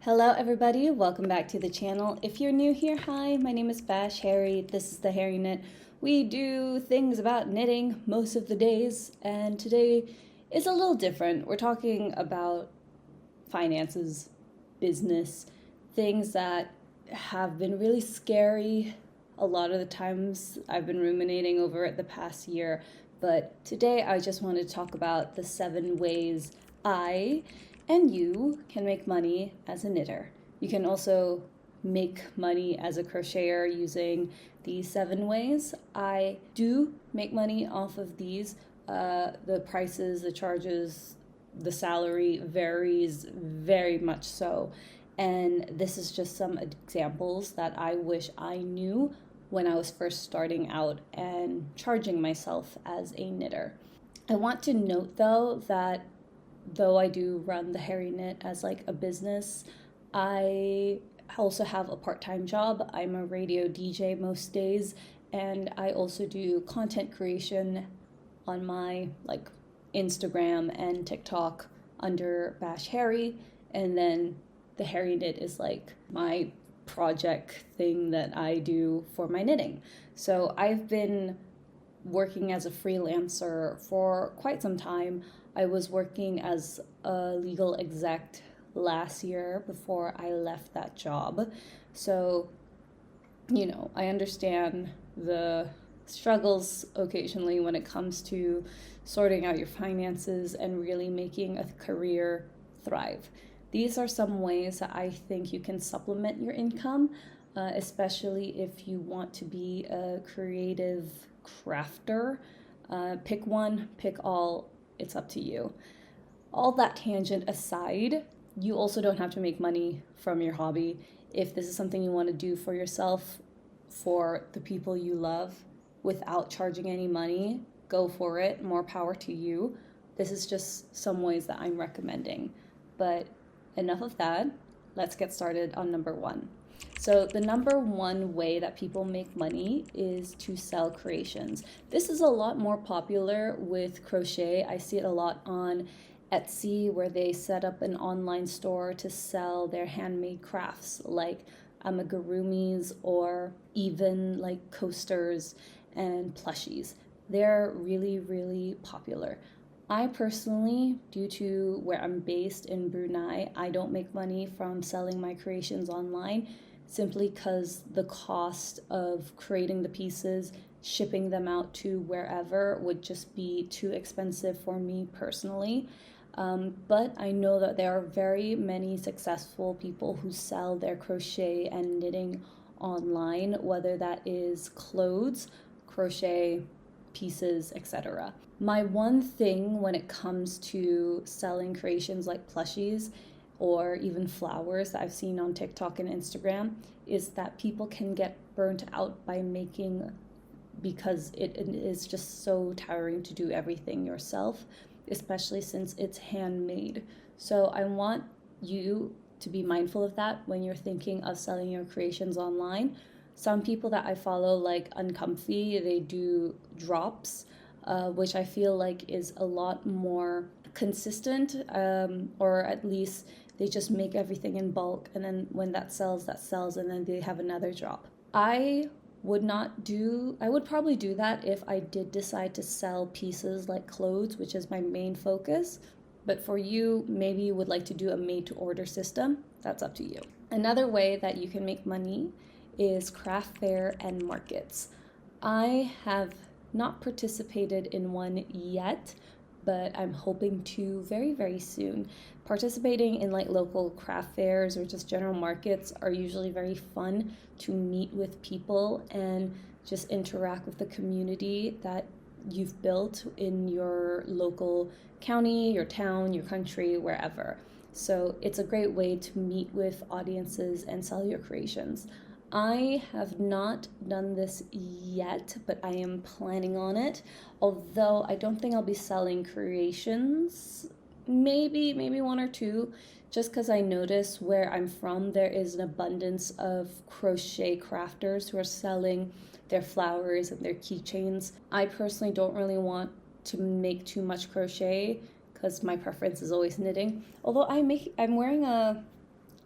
Hello everybody, welcome back to the channel. If you're new here, hi, my name is Bash Harry. This is the Harry Knit. We do things about knitting most of the days, and today is a little different. We're talking about finances, business, things that have been really scary a lot of the times. I've been ruminating over it the past year, but today I just want to talk about the 7 ways I and you can make money as a knitter. You can also make money as a crocheter using these 7 ways. I do make money off of these. The prices, the charges, the salary varies very much so. And this is just some examples that I wish I knew when I was first starting out and charging myself as a knitter. I want to note though that though I do run the Harry Knit as like a business, I also have a part-time job. I'm a radio DJ most days, and I also do content creation on my like Instagram and TikTok under Bash Harry, and then the Harry Knit is like my project thing that I do for my knitting. So I've been working as a freelancer for quite some time. I was working as a legal exec last year before I left that job. So, I understand the struggles occasionally when it comes to sorting out your finances and really making a career thrive. These are some ways that I think you can supplement your income, especially if you want to be a creative crafter. Pick one, pick all. It's up to you. All that tangent aside, you also don't have to make money from your hobby. If this is something you want to do for yourself, for the people you love, without charging any money, go for it. More power to you. This is just some ways that I'm recommending. But enough of that. Let's get started on number 1. So the number 1 way that people make money is to sell creations. This is a lot more popular with crochet. I see it a lot on Etsy, where they set up an online store to sell their handmade crafts like amigurumis or even like coasters and plushies. They're really, really popular. I personally, due to where I'm based in Brunei, I don't make money from selling my creations online, simply because the cost of creating the pieces, shipping them out to wherever would just be too expensive for me personally. But I know that there are very many successful people who sell their crochet and knitting online, whether that is clothes, crochet, pieces, etc. My one thing when it comes to selling creations like plushies or even flowers that I've seen on TikTok and Instagram is that people can get burnt out by making, because it is just so tiring to do everything yourself, especially since it's handmade. So I want you to be mindful of that when you're thinking of selling your creations online. Some people that I follow, like Uncomfy, they do drops, which I feel like is a lot more consistent, or at least they just make everything in bulk, and then when that sells, and then they have another drop. I would probably do that if I did decide to sell pieces like clothes, which is my main focus. But for you, maybe you would like to do a made-to-order system. That's up to you. Another way that you can make money is craft fair and markets. I have not participated in one yet, but I'm hoping to very, very soon. Participating in like local craft fairs or just general markets are usually very fun to meet with people and just interact with the community that you've built in your local county, your town, your country, wherever. So it's a great way to meet with audiences and sell your creations. I have not done this yet, but I am planning on it. Although I don't think I'll be selling creations, maybe 1 or 2, just because I notice where I'm from, there is an abundance of crochet crafters who are selling their flowers and their keychains. I personally don't really want to make too much crochet because my preference is always knitting. Although I'm wearing a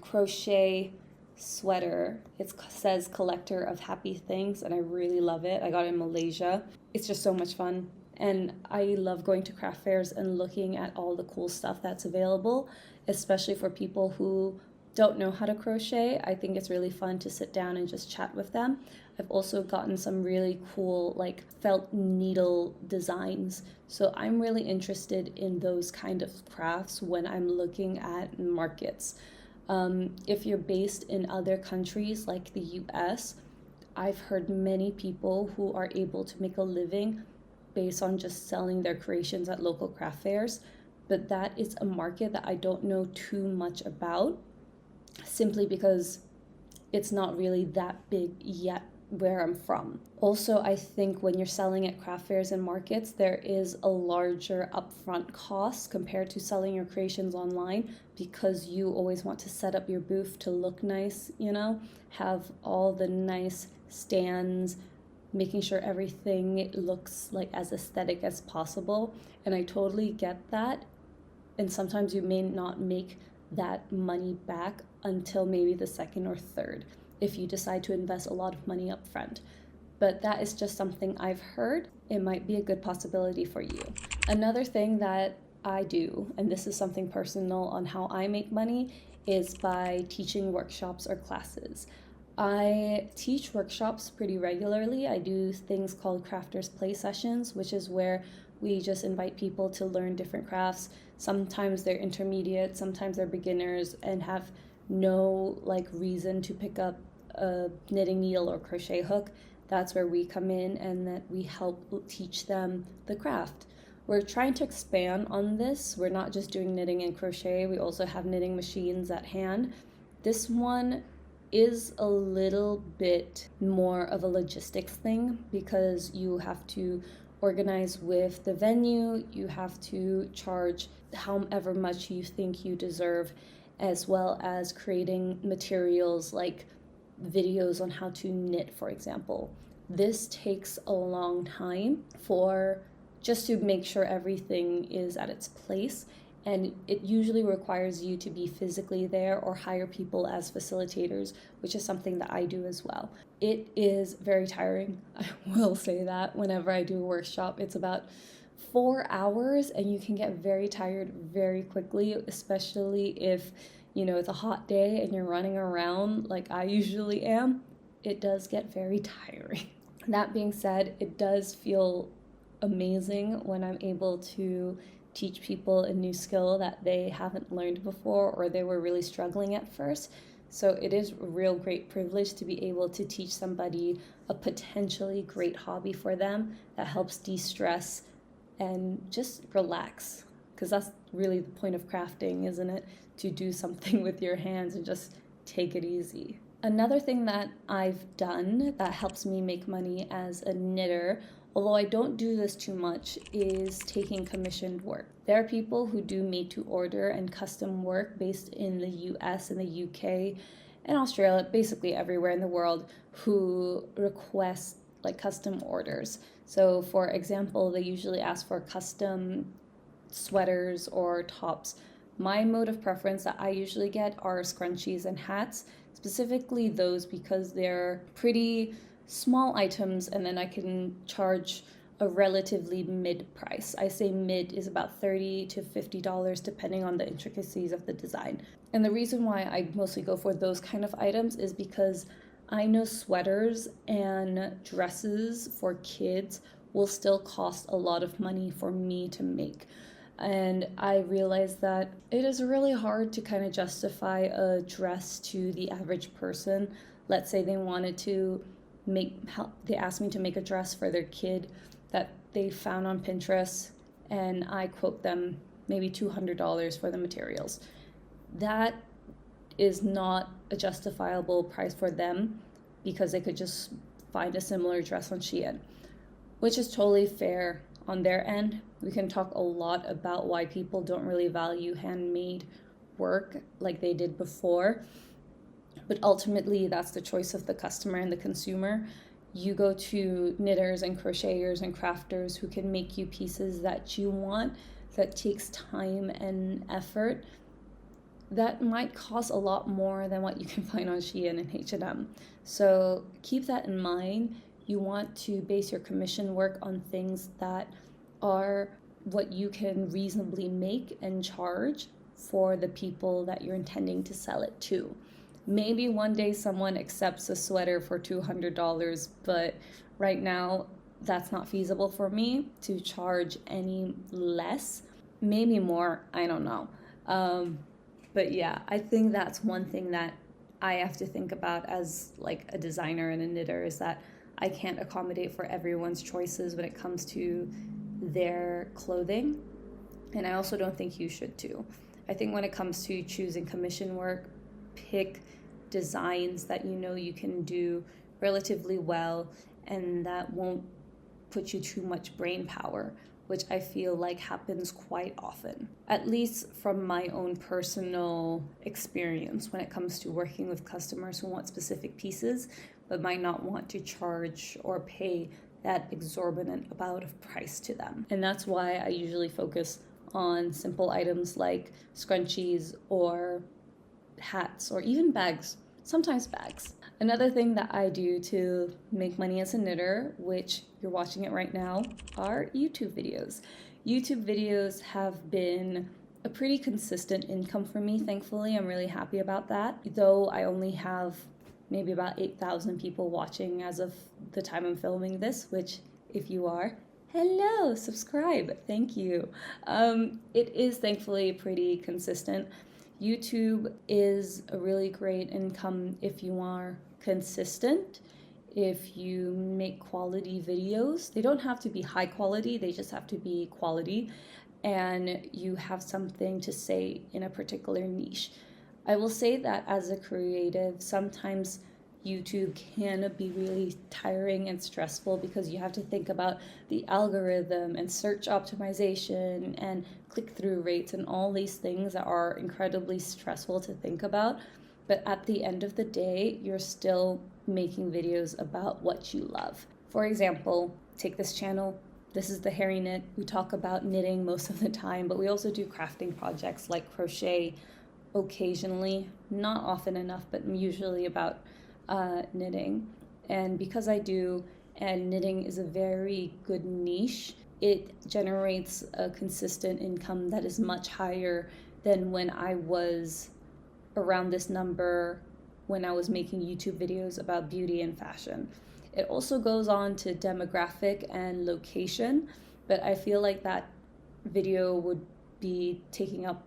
crochet sweater. It says collector of happy things, and I really love it. I got it in Malaysia. It's just so much fun. And I love going to craft fairs and looking at all the cool stuff that's available, especially for people who don't know how to crochet. I think it's really fun to sit down and just chat with them. I've also gotten some really cool like felt needle designs. So I'm really interested in those kind of crafts when I'm looking at markets. If you're based in other countries like the US, I've heard many people who are able to make a living based on just selling their creations at local craft fairs. But that is a market that I don't know too much about, simply because it's not really that big yet where I'm from. Also, I think when you're selling at craft fairs and markets, there is a larger upfront cost compared to selling your creations online, because you always want to set up your booth to look nice, have all the nice stands, making sure everything looks like as aesthetic as possible. And I totally get that. And sometimes you may not make that money back until maybe the second or third, if you decide to invest a lot of money up front. But that is just something I've heard. It might be a good possibility for you. Another thing that I do, and this is something personal on how I make money, is by teaching workshops or classes. I teach workshops pretty regularly. I do things called crafters play sessions, which is where we just invite people to learn different crafts. Sometimes they're intermediate, sometimes they're beginners, and have no reason to pick up a knitting needle or crochet hook. That's where we come in, and that we help teach them the craft. We're trying to expand on this. We're not just doing knitting and crochet. We also have knitting machines at hand. This one is a little bit more of a logistics thing, because you have to organize with the venue, you have to charge however much you think you deserve, as well as creating materials like videos on how to knit, for example. This takes a long time just to make sure everything is at its place. And it usually requires you to be physically there or hire people as facilitators, which is something that I do as well. It is very tiring, I will say that. Whenever I do a workshop, it's about 4 hours, and you can get very tired very quickly, especially if, it's a hot day and you're running around like I usually am. It does get very tiring. That being said, it does feel amazing when I'm able to teach people a new skill that they haven't learned before, or they were really struggling at first. So it is a real great privilege to be able to teach somebody a potentially great hobby for them that helps de-stress and just relax. Because that's really the point of crafting, isn't it? To do something with your hands and just take it easy. Another thing that I've done that helps me make money as a knitter, although I don't do this too much, is taking commissioned work. There are people who do made to order and custom work based in the US and the UK and Australia, basically everywhere in the world, who request custom orders. So for example, they usually ask for custom sweaters or tops. My mode of preference that I usually get are scrunchies and hats, specifically those because they're pretty small items, and then I can charge a relatively mid price. I say mid is about $30 to $50 depending on the intricacies of the design. And the reason why I mostly go for those kind of items is because I know sweaters and dresses for kids will still cost a lot of money for me to make. And I realized that it is really hard to kind of justify a dress to the average person. Let's say they asked me to make a dress for their kid that they found on Pinterest, and I quote them maybe $200 for the materials. That is not a justifiable price for them, because they could just find a similar dress on Shein, which is totally fair on their end. We can talk a lot about why people don't really value handmade work like they did before. But ultimately, that's the choice of the customer and the consumer. You go to knitters and crocheters and crafters who can make you pieces that you want, that takes time and effort. that might cost a lot more than what you can find on Shein and H&M. So keep that in mind. You want to base your commission work on things that are what you can reasonably make and charge for the people that you're intending to sell it to. Maybe one day someone accepts a sweater for $200, but right now that's not feasible for me to charge any less. Maybe more, I don't know. But yeah, I think that's one thing that I have to think about as like a designer and a knitter, is that I can't accommodate for everyone's choices when it comes to their clothing. And I also don't think you should too. I think when it comes to choosing commission work, pick designs that you know you can do relatively well and that won't put you too much brain power, which I feel like happens quite often, at least from my own personal experience when it comes to working with customers who want specific pieces but might not want to charge or pay that exorbitant amount of price to them. And that's why I usually focus on simple items like scrunchies or hats or even bags, sometimes bags. Another thing that I do to make money as a knitter, which you're watching it right now, are YouTube videos. YouTube videos have been a pretty consistent income for me, thankfully. I'm really happy about that. Though I only have maybe about 8,000 people watching as of the time I'm filming this, which if you are, hello, subscribe, thank you. It is thankfully pretty consistent. YouTube is a really great income if you are consistent, if you make quality videos. They don't have to be high quality, they just have to be quality, and you have something to say in a particular niche. I will say that as a creative, sometimes YouTube can be really tiring and stressful because you have to think about the algorithm and search optimization and click-through rates and all these things that are incredibly stressful to think about. But at the end of the day, you're still making videos about what you love. For example, take this channel. This is the Hairy Knit. We talk about knitting most of the time, but we also do crafting projects like crochet occasionally, not often enough, but usually about knitting. And because I do, and knitting is a very good niche, it generates a consistent income that is much higher than when I was around this number when I was making YouTube videos about beauty and fashion. It also goes on to demographic and location, but I feel like that video would be taking up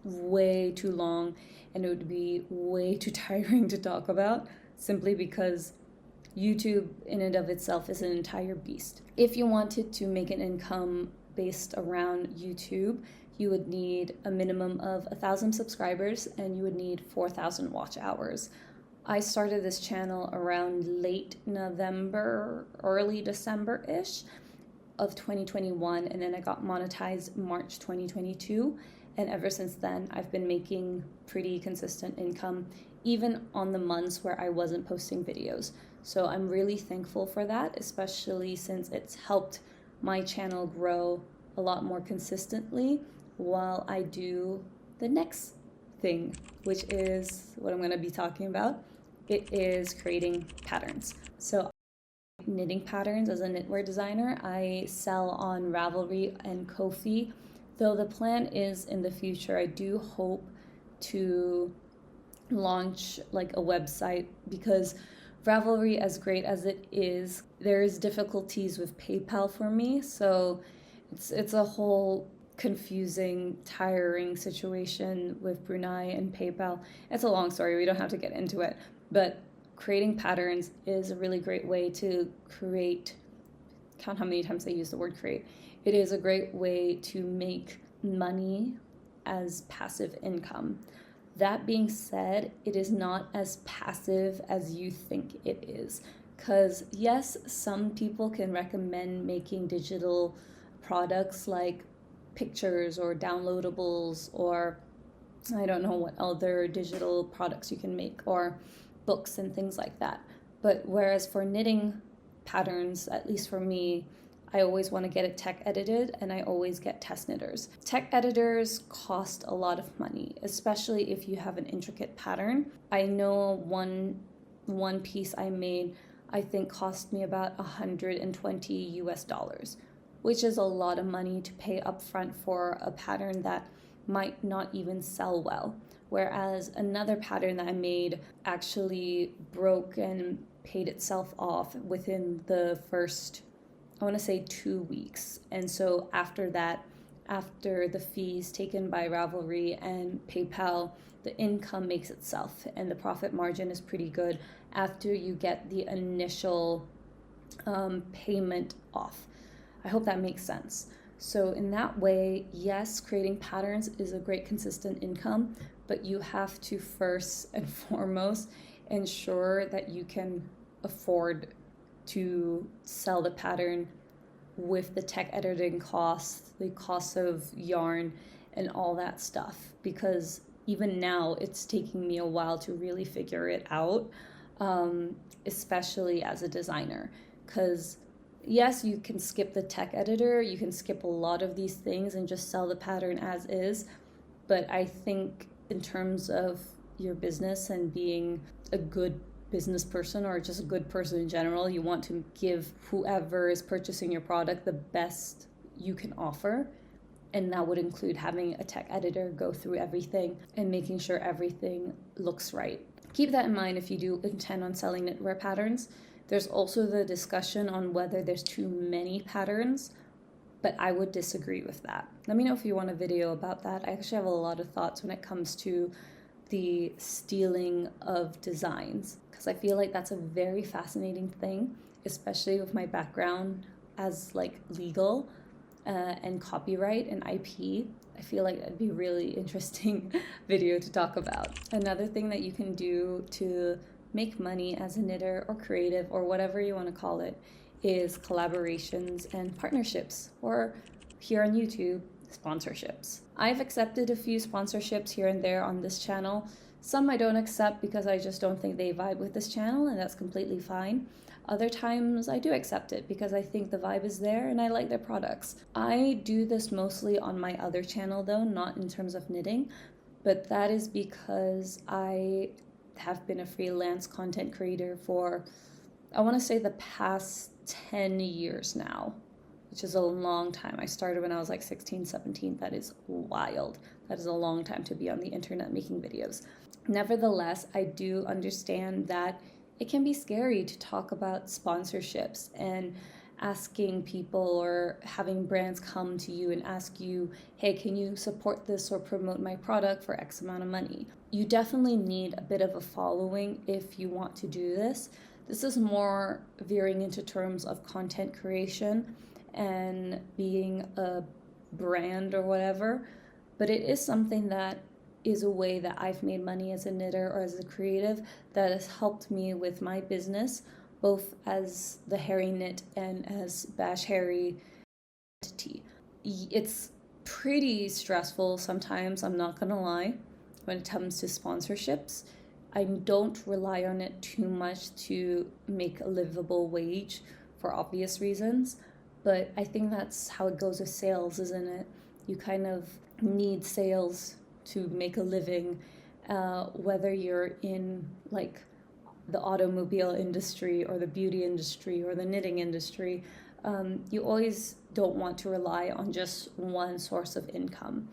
way too long and it would be way too tiring to talk about, simply because YouTube in and of itself is an entire beast. If you wanted to make an income based around YouTube, you would need a minimum of 1,000 subscribers and you would need 4,000 watch hours. I started this channel around late November, early December-ish of 2021, and then I got monetized March 2022. And ever since then, I've been making pretty consistent income, even on the months where I wasn't posting videos. So I'm really thankful for that, especially since it's helped my channel grow a lot more consistently while I do the next thing, which is what I'm going to be talking about. It is creating patterns. So knitting patterns as a knitwear designer. I sell on Ravelry and Ko-fi. Though the plan is in the future, I do hope to launch like a website, because Ravelry, as great as it is, there's difficulties with PayPal for me. So it's a whole confusing, tiring situation with Brunei and PayPal. It's a long story. We don't have to get into it. But creating patterns is a really great way to create. Count how many times I use the word create. It is a great way to make money as passive income. That being said, it is not as passive as you think it is. Because yes, some people can recommend making digital products like pictures or downloadables, or I don't know what other digital products you can make, or books and things like that. But whereas for knitting patterns, at least for me, I always want to get it tech edited, and I always get test knitters. Tech editors cost a lot of money, especially if you have an intricate pattern. I know one piece I made, I think cost me about $120 US, which is a lot of money to pay upfront for a pattern that might not even sell well. Whereas another pattern that I made actually broke and paid itself off within the first, I want to say 2 weeks. And so after that, after the fees taken by Ravelry and PayPal, the income makes itself and the profit margin is pretty good after you get the initial payment off. I hope that makes sense. So in that way, yes, creating patterns is a great consistent income, but you have to first and foremost ensure that you can afford to sell the pattern with the tech editing costs, the cost of yarn, and all that stuff. Because even now, it's taking me a while to really figure it out, especially as a designer. Because yes, you can skip the tech editor, you can skip a lot of these things and just sell the pattern as is. But I think in terms of your business and being a good business person or just a good person in general, you want to give whoever is purchasing your product the best you can offer. And that would include having a tech editor go through everything and making sure everything looks right. Keep that in mind if you do intend on selling knitwear patterns. There's also the discussion on whether there's too many patterns, but I would disagree with that. Let me know if you want a video about that. I actually have a lot of thoughts when it comes to the stealing of designs, because I feel like that's a very fascinating thing, especially with my background as like legal and copyright and IP. I feel like that'd be a really interesting video to talk about. Another thing that you can do to make money as a knitter or creative or whatever you want to call it is collaborations and partnerships, or here on YouTube, sponsorships. I've accepted a few sponsorships here and there on this channel. Some I don't accept because I just don't think they vibe with this channel, and that's completely fine. Other times I do accept it because I think the vibe is there and I like their products. I do this mostly on my other channel though, not in terms of knitting, but that is because I have been a freelance content creator for, I want to say, the past 10 years now, which is a long time. I started when I was like 16, 17. That is wild. That is a long time to be on the internet making videos. Nevertheless, I do understand that it can be scary to talk about sponsorships and asking people or having brands come to you and ask you, hey, can you support this or promote my product for X amount of money? You definitely need a bit of a following if you want to do this. This is more veering into terms of content creation and being a brand or whatever, but it is something that is a way that I've made money as a knitter or as a creative that has helped me with my business, both as the Hairy Knit and as Bash Hairy entity. It's pretty stressful sometimes, I'm not gonna lie, when it comes to sponsorships. I don't rely on it too much to make a livable wage for obvious reasons, but I think that's how it goes with sales, isn't it? You kind of need sales to make a living, whether you're in like the automobile industry or the beauty industry or the knitting industry. You always don't want to rely on just one source of income,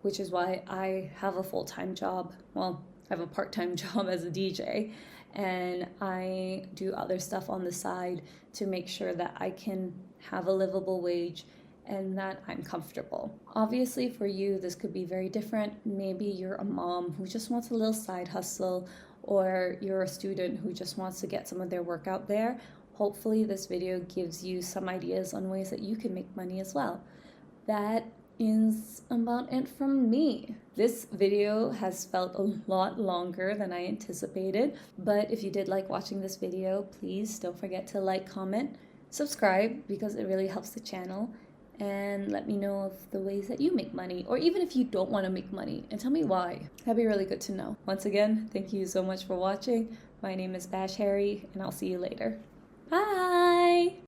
which is why I have a full-time job. Well, I have a part-time job as a DJ, and I do other stuff on the side to make sure that I can have a livable wage and that I'm comfortable. Obviously for you, this could be very different. Maybe you're a mom who just wants a little side hustle, or you're a student who just wants to get some of their work out there. Hopefully this video gives you some ideas on ways that you can make money as well. That is about it from me. This video has felt a lot longer than I anticipated, but if you did like watching this video, please don't forget to like, comment, subscribe, because it really helps the channel, and let me know of the ways that you make money, or even if you don't want to make money, and tell me why. That'd be really good to know. Once again, thank you so much for watching. My name is Bash Hairy, and I'll see you later. Bye!